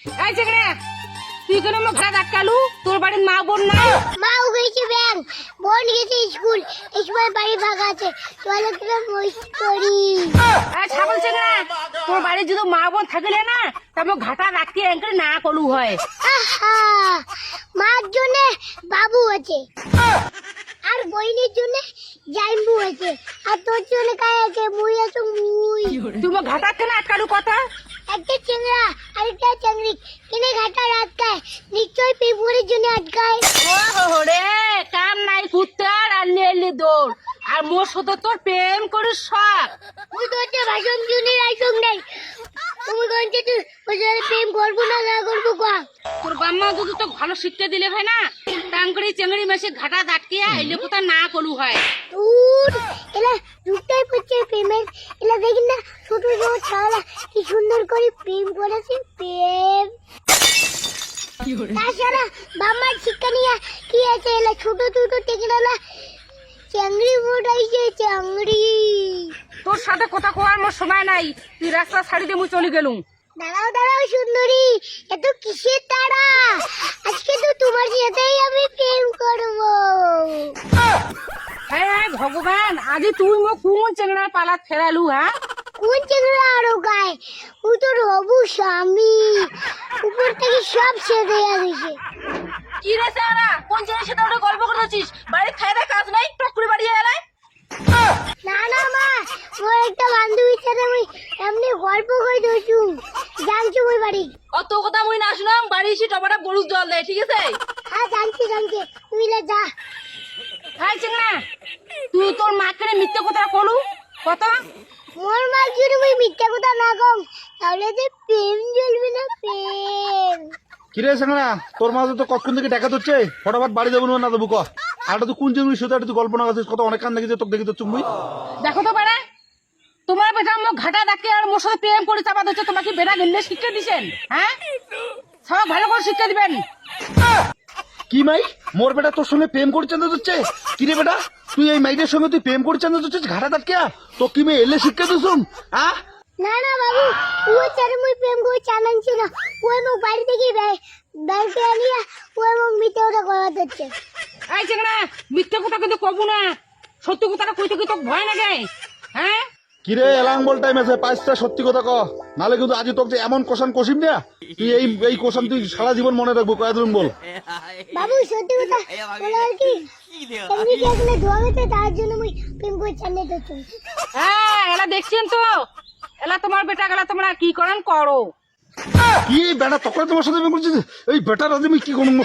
এই চেংড়া তুই কেন মোক ঘাট আটকালু? তোর বাড়ির মা বোন নাই? মাও গেছে ব্যাংক, বোন গেছে স্কুল, এই সময় বাড়ি ফাঁকা আছে, চলো তোরা মস্তি করি। এই ছাগল চেংড়া, তোর বাড়ি যদি মা বোন থাকলে না তা মোক ঘাটা রাখতে এঙ্কে না কলু হয়। আহা, মার জন্য বাবু আছে, আর বইনের জন্য জাইম্বু আছে, আর তোর জন্য কাই আছে? মুই আছো মুই। তুই মোক ঘাটা কেন আটকালু কথা? একটা চেংড়া আরেকটা চেংড়ি কিনে ঘাটা আটকায়, নিশ্চয়ই পেপুরের জন্য আটকায়। ও রে, কাম নাই কুত্তার আর নেলি দৌড়, আর মোর সাথে তোর প্রেম করে শখ। তুই তো একটা ভাষণ শুনে রাইসং নাই, তুমি কোনটা তুই ওই জন্য প্রেম করবো না না করবো কা? তোর বাম্মা যদি তো ভালো শিক্ষা দিলে হয় না, টান করে চেংড়ি মেশে ঘাটা দাটকিয়া এলে কোথা না কলু হয়। দূর এলা দুটাই পড়ছে প্রেমের, এলা দেখি না ছোট ছোট ছাড়া কি সুন্দর করে প্রেম করেছে, প্রেম। তাছাড়া বাম্মার শিক্ষা নিয়ে কি আছে? এলা ছোট ছোট টেকনালা চাংড়ি মোটাইছে, চাংড়ি। তোর সাথে কথা কোয়ার মোর সময় নাই, তুই রাস্তা ছাড়ি দিয়ে মুই চলে গেলুম। দাঁড়াও দাঁড়াও সুন্দরী, এত কিসের তাড়া? আজকে তো তোমার সাথেই আমি প্রেম করবো। হ্যাঁ ভগবান, আজি তুই মোক কোন চেংড়ার পালাত ফেরালু? হ্যাঁ কোন চেংড়া আরো গায়? ও তো রবু স্বামী, উপর থেকে সব ছেড়ে গেছে। কি রে সারা, কোন চেংড়ার সাথে ওটা গল্প করতেছিস? বাড়ি খাই দেয় কাজ নাই, টক করে বাড়ি এলাই। না না মা, মোর একটা বান্ধবীর সাথে আমি এমনি গল্প করে দোষু, জানছো ওই বাড়ি? অত কথা মুই না শুনাম, বাড়ি এসে টপাটা গরুর জল দেয়, ঠিক আছে? হ্যাঁ জানছি জানছি, তুই লে যা। হ্যাঁ চেংড়া, তুই তোর মাকে মিথ্যে কথা কলু কত? মোর মা যদি আমি মিথ্যা কথা না কম তাহলে যে প্রেম জ্বলবে না, প্রেম। কিরে সাংরা, তোর মাঝে তো কতক্ষণ থেকে দেখা হচ্ছে, ফটাফট বাড়ি যাবো না দেবো ক? আর তুই কোন চিংড়ি সাথে তুই কল্পনা করছিস? কত অনেক কান দেখেছে তোকে দেখে তো চুম্বই। দেখো তো বেড়া, তোমার বেটা মোক ঘাটা ডাকে আর মোর সাথে প্রেম করে চাপা দিচ্ছে, তোমাকে বেটা গেলে শিক্ষা দিছেন? হ্যাঁ সব ভালো করে শিক্ষা দিবেন। কি মাই, মোর বেটা তোর সঙ্গে প্রেম করে চান্দা হচ্ছে? কিরে বেটা, তুই এই মাইদের সঙ্গে তুই প্রেম করে চান্দা হচ্ছিস ঘাটা দাঁতকে? তো কি মেয়ে এলে শিক্ষা দিছুন? হ্যাঁ না না বাবু, ও চারে মুই প্রেম করে চালানছি না, ওই মুখ বাড়ি থেকে ব্যাংকে আনিয়া ওই মুখ মিথ্যা কথা কথা দিচ্ছে। এই চেংড়া, মিথ্যে কথা কিন্তু কবু না, সত্যি কথাটা কইতে কি তোকে ভয় লাগে? হ্যাঁ কিরে এলাং বল টাইম আছে, পাঁচটা সত্যি কথা ক, নালে কিন্তু আজ তোকে এমন কোশান কষিম না, তুই এই কোশান তুই সারা জীবন মনে রাখবো। কয়েকদিন বল বাবু সত্যি কথা বলে আর কি, এমনি কি আসলে ধোয়া গেছে, তার জন্য মুই প্রেম করে চালিয়ে দিচ্ছি। হ্যাঁ, এলা দেখছেন তো, এলা তোমার বেটা গেলা তোমরা কি করেন করো। কি বেটা তখন তোমার সাথে প্রেম করছিস? এই বেটার আজ আমি কি করবো?